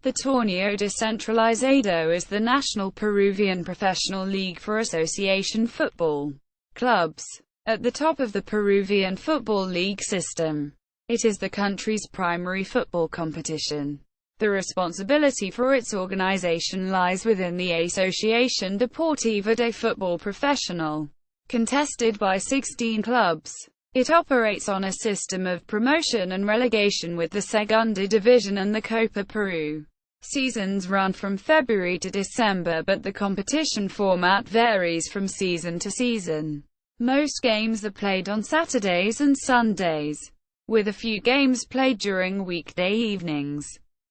The Torneo Descentralizado is the national Peruvian professional league for association football clubs. At the top of the Peruvian Football League system, it is the country's primary football competition. The responsibility for its organization lies within the Asociación Deportiva de Fútbol Profesional, contested by 16 clubs. It operates on a system of promotion and relegation with the Segunda Division and the Copa Peru. Seasons run from February to December, but the competition format varies from season to season. Most games are played on Saturdays and Sundays, with a few games played during weekday evenings.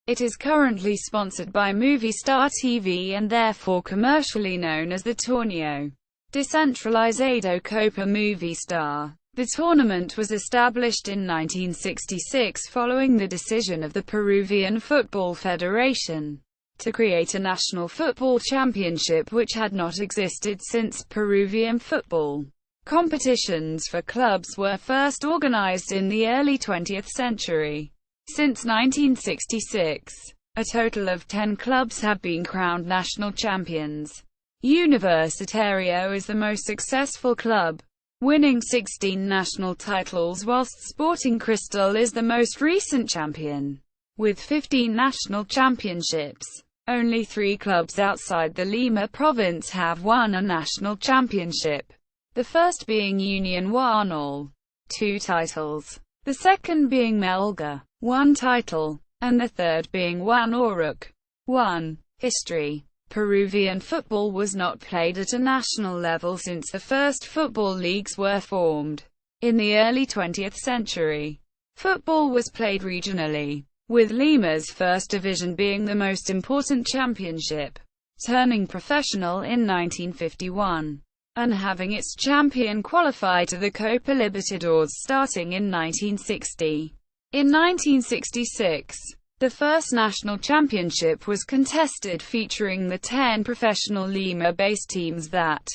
It is currently sponsored by Movistar TV and therefore commercially known as the Torneo Descentralizado Copa Movistar. The tournament was established in 1966 following the decision of the Peruvian Football Federation to create a national football championship which had not existed since. Peruvian football competitions for clubs were first organized in the early 20th century. Since 1966, a total of 10 clubs have been crowned national champions. Universitario is the most successful club, winning 16 national titles, whilst Sporting Cristal is the most recent champion, with 15 national championships. Only 3 clubs outside the Lima Province have won a national championship, the first being Unión Huaral, 2 titles, the second being Melgar, 1 title, and the third being Juan Aurich, 1. History. Peruvian football was not played at a national level since the first football leagues were formed. In the early 20th century, football was played regionally, with Lima's first division being the most important championship, turning professional in 1951, and having its champion qualify to the Copa Libertadores starting in 1960. In 1966, the first national championship was contested, featuring the 10 professional Lima-based teams that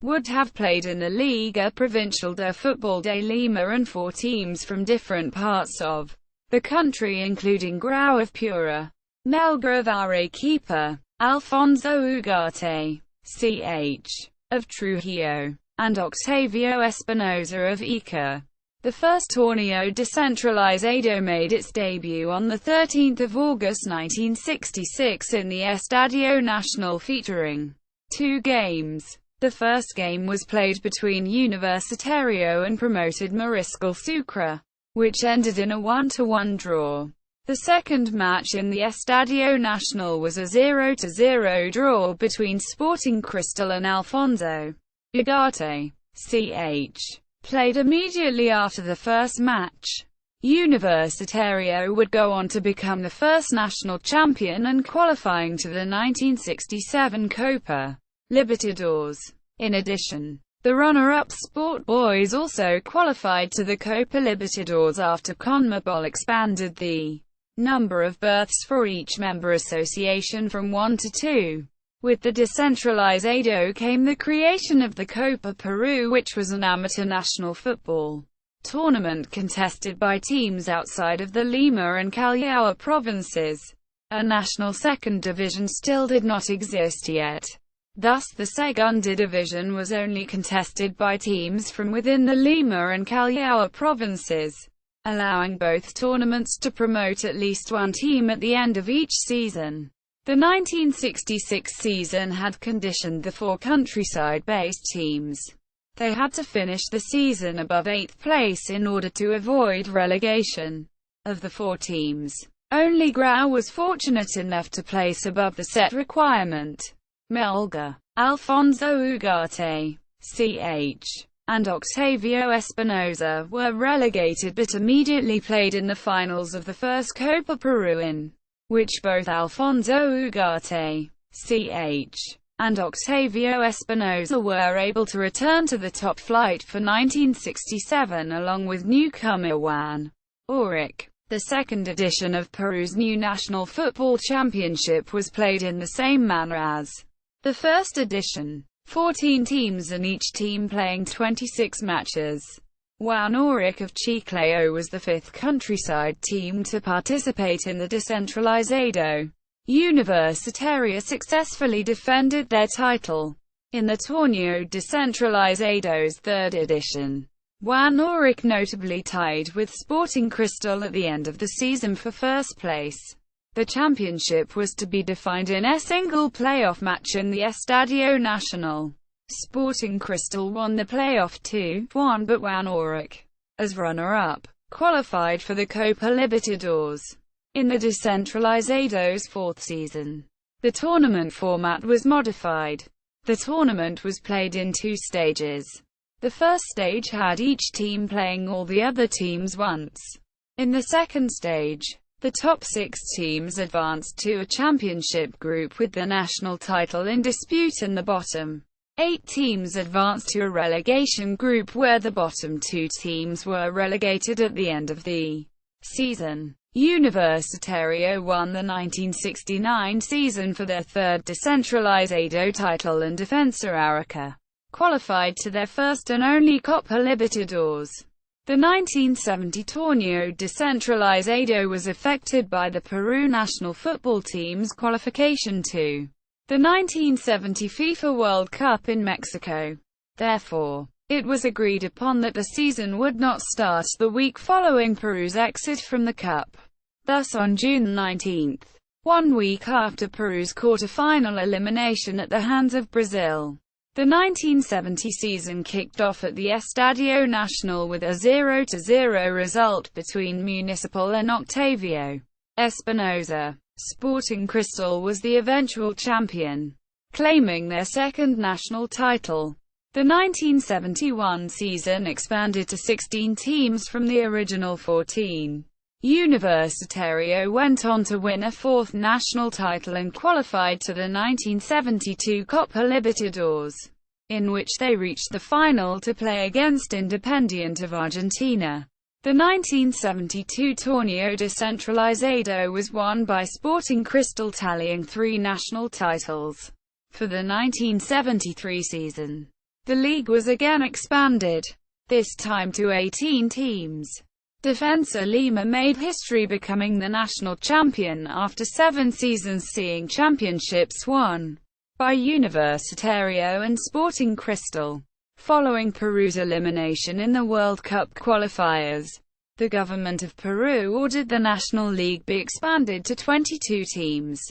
would have played in the Liga Provincial de Fútbol de Lima, and 4 teams from different parts of the country including Grau of Piura, Melgar of Arequipa, Alfonso Ugarte, Ch. of Trujillo, and Octavio Espinosa of Ica. The first Torneo Descentralizado made its debut on 13 August 1966 in the Estadio Nacional, featuring 2 games. The first game was played between Universitario and promoted Mariscal Sucre, which ended in a 1-1 draw. The second match in the Estadio Nacional was a 0-0 draw between Sporting Cristal and Alfonso Ugarte. Ch. played immediately after the first match. Universitario would go on to become the first national champion and qualifying to the 1967 Copa Libertadores. In addition, the runner-up Sport Boys also qualified to the Copa Libertadores after CONMEBOL expanded the number of berths for each member association from 1 to 2. With the Descentralizado came the creation of the Copa Peru, which was an amateur national football tournament contested by teams outside of the Lima and Callao provinces. A national second division still did not exist yet. Thus the Segunda Division was only contested by teams from within the Lima and Callao provinces, allowing both tournaments to promote at least 1 team at the end of each season. The 1966 season had conditioned the 4 countryside-based teams. They had to finish the season above 8th place in order to avoid relegation. Of the 4 teams, only Grau was fortunate enough to place above the set requirement. Melgar, Alfonso Ugarte, Ch. and Octavio Espinosa were relegated but immediately played in the finals of the first Copa Peru, in which both Alfonso Ugarte, Ch. and Octavio Espinosa were able to return to the top flight for 1967 along with newcomer Juan Aurich. The second edition of Peru's new National Football Championship was played in the same manner as the first edition, 14 teams and each team playing 26 matches. Juan Aurich of Chiclayo was the 5th countryside team to participate in the Descentralizado. Universitario successfully defended their title in the Torneo Descentralizado's third edition. Juan Aurich notably tied with Sporting Cristal at the end of the season for first place. The championship was to be defined in a single playoff match in the Estadio Nacional. Sporting Cristal won the playoff 2-1, but Juan Aurich, as runner-up, qualified for the Copa Libertadores. In the Descentralizado's fourth season, the tournament format was modified. The tournament was played in two stages. The first stage had each team playing all the other teams once. In the second stage, the top 6 teams advanced to a championship group with the national title in dispute, and the bottom 8 teams advanced to a relegation group where the bottom 2 teams were relegated at the end of the season. Universitario won the 1969 season for their third Descentralizado title, and Defensor Arica qualified to their first and only Copa Libertadores. The 1970 Torneo Descentralizado was affected by the Peru national football team's qualification to the 1970 FIFA World Cup in Mexico. Therefore, it was agreed upon that the season would not start the week following Peru's exit from the Cup. Thus on June 19, 1 week after Peru's quarter-final elimination at the hands of Brazil, the 1970 season kicked off at the Estadio Nacional with a 0-0 result between Municipal and Octavio Espinosa. Sporting Cristal was the eventual champion, claiming their second national title. The 1971 season expanded to 16 teams from the original 14. Universitario went on to win a fourth national title and qualified to the 1972 Copa Libertadores, in which they reached the final to play against Independiente of Argentina. The 1972 Torneo Descentralizado was won by Sporting Cristal, tallying 3 national titles. For the 1973 season, the league was again expanded, this time to 18 teams. Defensor Lima made history, becoming the national champion after 7 seasons, seeing championships won by Universitario and Sporting Cristal. Following Peru's elimination in the World Cup qualifiers, the government of Peru ordered the National League be expanded to 22 teams.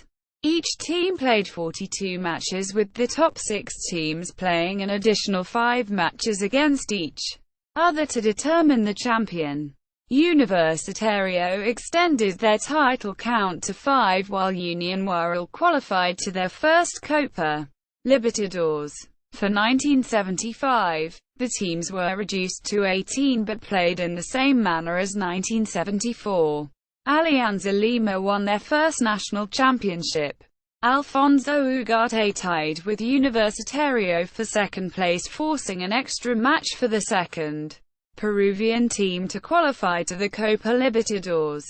Each team played 42 matches, with the top 6 teams playing an additional 5 matches against each other to determine the champion. Universitario extended their title count to 5, while Unión Huaral qualified to their first Copa Libertadores. For 1975, the teams were reduced to 18 but played in the same manner as 1974. Alianza Lima won their first national championship. Alfonso Ugarte tied with Universitario for second place, forcing an extra match for the second Peruvian team to qualify to the Copa Libertadores.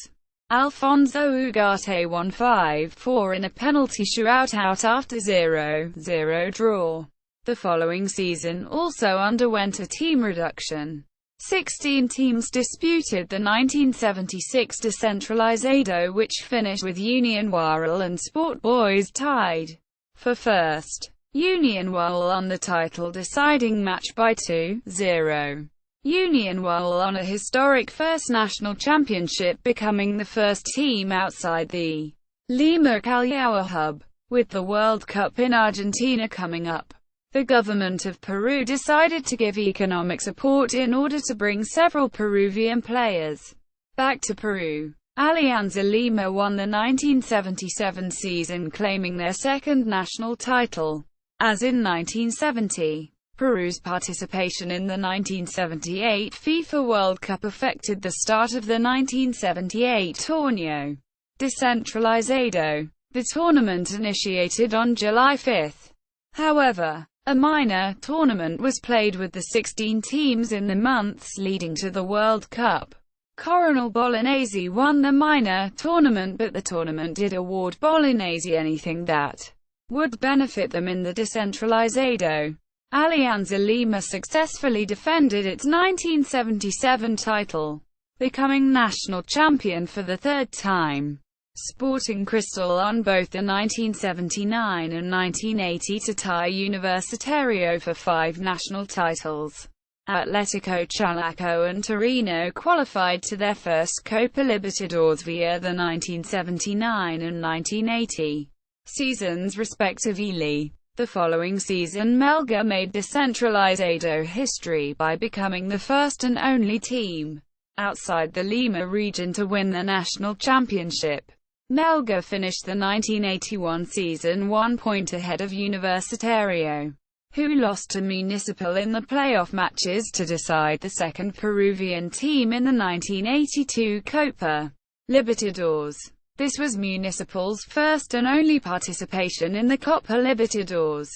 Alfonso Ugarte won 5-4 in a penalty shootout after 0-0 draw. The following season also underwent a team reduction. 16 teams disputed the 1976 Descentralizado, which finished with Unión Huaral and Sport Boys tied for first. Unión Huaral won the title deciding match by 2-0. Unión Huaral won a historic first national championship, becoming the first team outside the Lima Callao hub. With the World Cup in Argentina coming up, the government of Peru decided to give economic support in order to bring several Peruvian players back to Peru. Alianza Lima won the 1977 season, claiming their second national title. As in 1970, Peru's participation in the 1978 FIFA World Cup affected the start of the 1978 Torneo Descentralizado. The tournament initiated on July 5. However, a minor tournament was played with the 16 teams in the months leading to the World Cup. Coronel Bolognesi won the minor tournament, but the tournament did award Bolognesi anything that would benefit them in the Descentralizado. Alianza Lima successfully defended its 1977 title, becoming national champion for the third time. Sporting Cristal won both the 1979 and 1980 to tie Universitario for 5 national titles. Atletico Chalaco and Torino qualified to their first Copa Libertadores via the 1979 and 1980 seasons respectively. The following season Melgar made Descentralizado history by becoming the first and only team outside the Lima region to win the national championship. Melgar finished the 1981 season 1 point ahead of Universitario, who lost to Municipal in the playoff matches to decide the second Peruvian team in the 1982 Copa Libertadores. This was Municipal's first and only participation in the Copa Libertadores.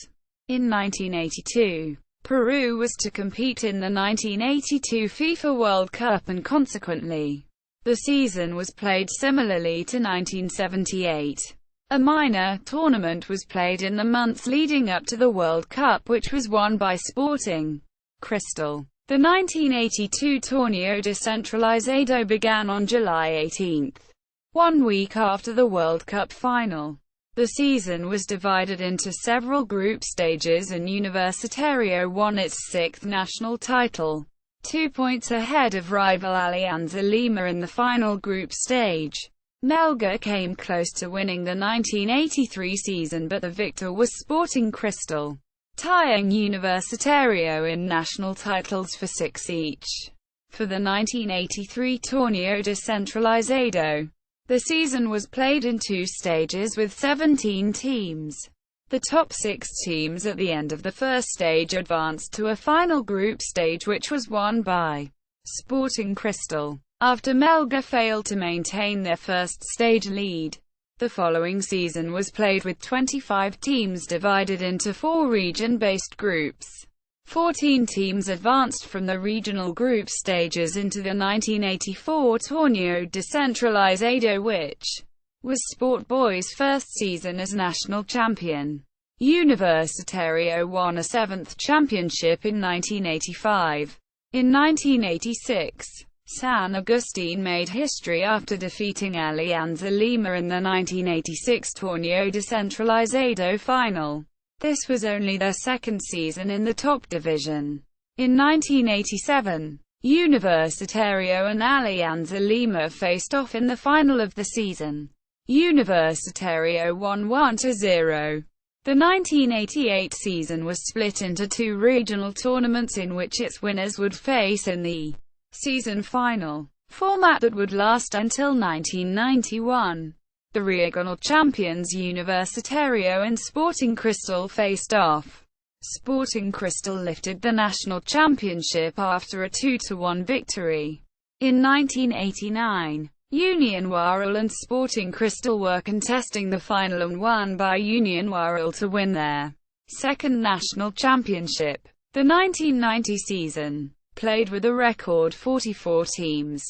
In 1982, Peru was to compete in the 1982 FIFA World Cup and consequently, the season was played similarly to 1978. A minor tournament was played in the months leading up to the World Cup, which was won by Sporting Cristal. The 1982 Torneo Descentralizado began on July 18, 1 week after the World Cup final. The season was divided into several group stages and Universitario won its 6th national title, 2 points ahead of rival Alianza Lima in the final group stage. Melgar came close to winning the 1983 season, but the victor was Sporting Cristal, tying Universitario in national titles for 6 each. For the 1983 Torneo Descentralizado, the season was played in 2 stages with 17 teams. The top 6 teams at the end of the first stage advanced to a final group stage which was won by Sporting Cristal, after Melgar failed to maintain their first stage lead. The following season was played with 25 teams divided into 4 region-based groups. 14 teams advanced from the regional group stages into the 1984 Torneo Descentralizado, which was Sport Boys' first season as national champion. Universitario won a 7th championship in 1985. In 1986, San Agustin made history after defeating Alianza Lima in the 1986 Torneo Descentralizado final. This was only their 2nd season in the top division. In 1987, Universitario and Alianza Lima faced off in the final of the season. Universitario won 1-0. The 1988 season was split into 2 regional tournaments in which its winners would face in the season final, format that would last until 1991. The regional champions Universitario and Sporting Cristal faced off. Sporting Cristal lifted the national championship after a 2-1 victory. In 1989, Unión Huaral and Sporting Cristal were contesting the final and won by Unión Huaral to win their 2nd national championship. The 1990 season, played with a record 44 teams,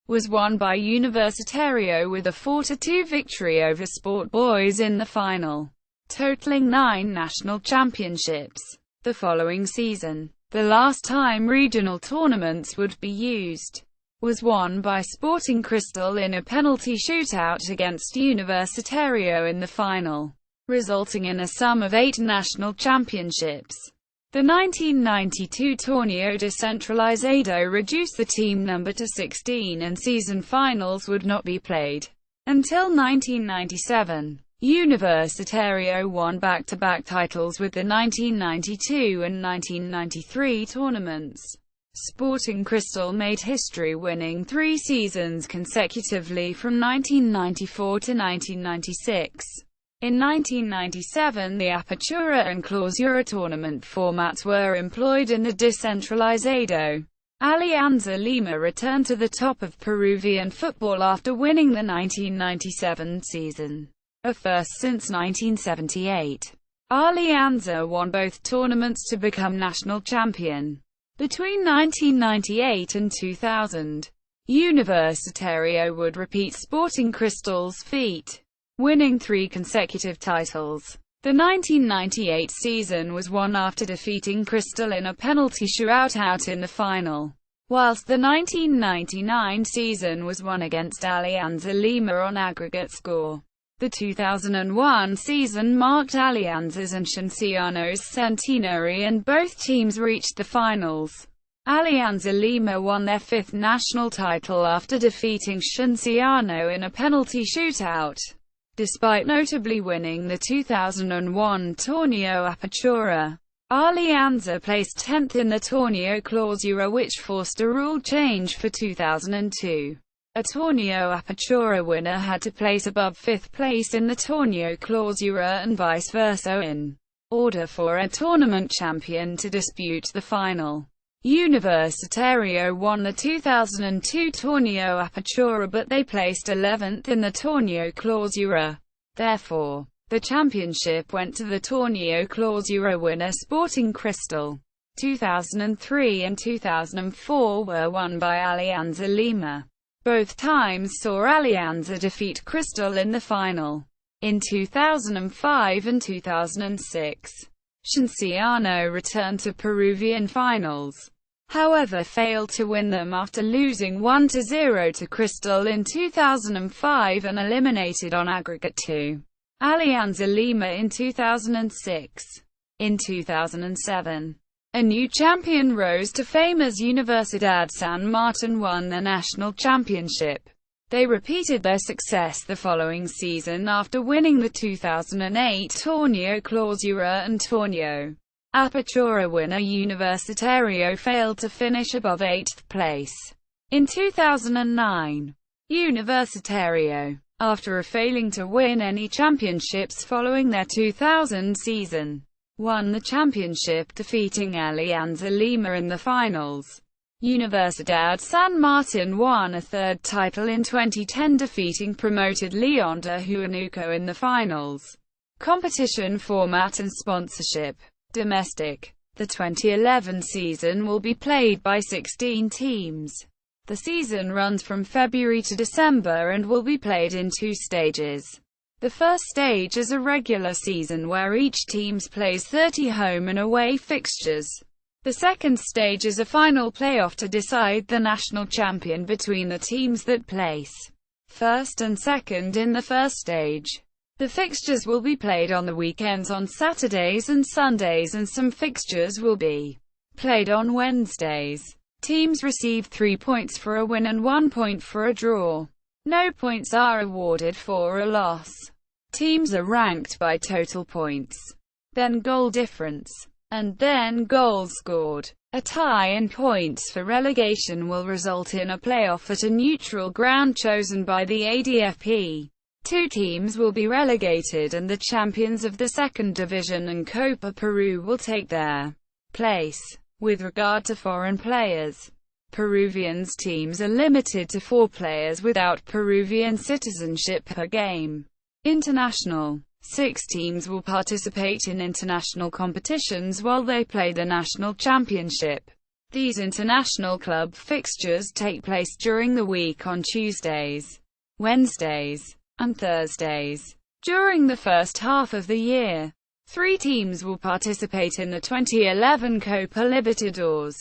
was won by Universitario with a 4-2 victory over Sport Boys in the final, totaling 9 national championships. The following season, the last time regional tournaments would be used, was won by Sporting Cristal in a penalty shootout against Universitario in the final, resulting in a sum of 8 national championships. The 1992 Torneo Descentralizado reduced the team number to 16 and season finals would not be played until 1997. Universitario won back-to-back titles with the 1992 and 1993 tournaments. Sporting Cristal made history winning 3 seasons consecutively from 1994 to 1996. In 1997 the Apertura and Clausura tournament formats were employed in the Descentralizado. Alianza Lima returned to the top of Peruvian football after winning the 1997 season, a first since 1978. Alianza won both tournaments to become national champion. Between 1998 and 2000, Universitario would repeat Sporting Cristal's feat, winning 3 consecutive titles. The 1998 season was won after defeating Cristal in a penalty shootout in the final. whilst the 1999 season was won against Alianza Lima on aggregate score. The 2001 season marked Alianza's and Cienciano's centenary, and both teams reached the finals. Alianza Lima won their fifth national title after defeating Cienciano in a penalty shootout. Despite notably winning the 2001 Torneo Apertura, Alianza placed 10th in the Torneo Clausura, which forced a rule change for 2002. A Torneo Apertura winner had to place above 5th place in the Torneo Clausura and vice versa in order for a tournament champion to dispute the final. Universitario won the 2002 Torneo Apertura, but they placed 11th in the Torneo Clausura. Therefore, the championship went to the Torneo Clausura winner Sporting Cristal. 2003 and 2004 were won by Alianza Lima. Both times saw Alianza defeat Cristal in the final. In 2005 and 2006, Cienciano returned to Peruvian finals, however failed to win them after losing 1-0 to Cristal in 2005 and eliminated on aggregate to Alianza Lima in 2006. In 2007, a new champion rose to fame as Universidad San Martin won the national championship. They repeated their success the following season after winning the 2008 Torneo Clausura and Torneo Apertura winner Universitario failed to finish above 8th place. In 2009, Universitario, after failing to win any championships following their 2000 season, won the championship, defeating Alianza Lima in the finals. Universidad San Martin won a third title in 2010, defeating promoted León de Huánuco in the finals. Competition format and sponsorship. Domestic. The 2011 season will be played by 16 teams. The season runs from February to December and will be played in 2 stages. The first stage is a regular season where each team plays 30 home and away fixtures. The second stage is a final playoff to decide the national champion between the teams that place first and second in the first stage. The fixtures will be played on the weekends on Saturdays and Sundays, and some fixtures will be played on Wednesdays. Teams receive 3 points for a win and 1 point for a draw. No points are awarded for a loss. Teams are ranked by total points, then goal difference, and then goals scored. A tie in points for relegation will result in a playoff at a neutral ground chosen by the ADFP. 2 teams will be relegated, and the champions of the second division and Copa Peru will take their place. With regard to foreign players, Peruvians teams are limited to 4 players without Peruvian citizenship per game. International. 6 teams will participate in international competitions while they play the national championship. These international club fixtures take place during the week on Tuesdays, Wednesdays, and Thursdays. During the first half of the year, 3 teams will participate in the 2011 Copa Libertadores.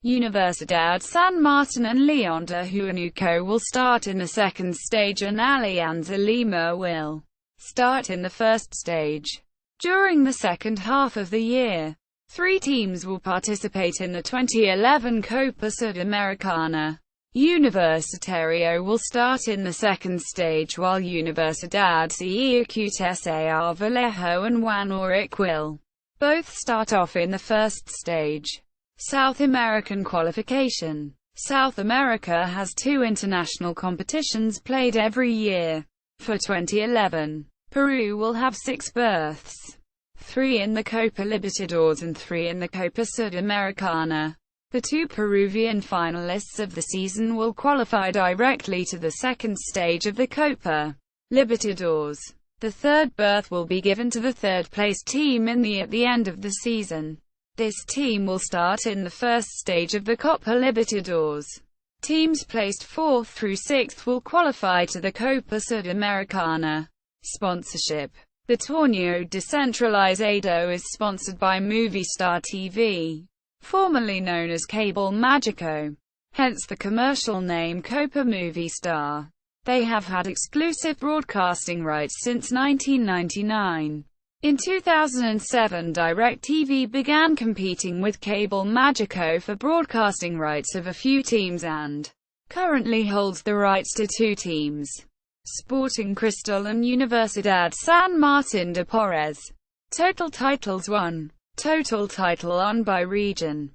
Universidad San Martin and León de Huánuco will start in the second stage, and Alianza Lima will start in the first stage. During the second half of the year, 3 teams will participate in the 2011 Copa Sudamericana. Universitario will start in the second stage, while Universidad Ciudad Vallejo and Juan Aurich will both start off in the first stage. South American qualification. South America has 2 international competitions played every year. For 2011, Peru will have 6 berths, 3 in the Copa Libertadores and 3 in the Copa Sudamericana. The 2 Peruvian finalists of the season will qualify directly to the second stage of the Copa Libertadores. The third berth will be given to the third-placed team at the end of the season. This team will start in the first stage of the Copa Libertadores. Teams placed 4th through 6th will qualify to the Copa Sudamericana. Sponsorship. The Torneo Descentralizado is sponsored by Movistar TV, formerly known as Cable Magico. hence the commercial name Copa Movie Star. They have had exclusive broadcasting rights since 1999. In 2007, DirecTV began competing with Cable Magico for broadcasting rights of a few teams and currently holds the rights to 2 teams, Sporting Cristal and Universidad San Martín de Porres. Total titles won. Total title on by region.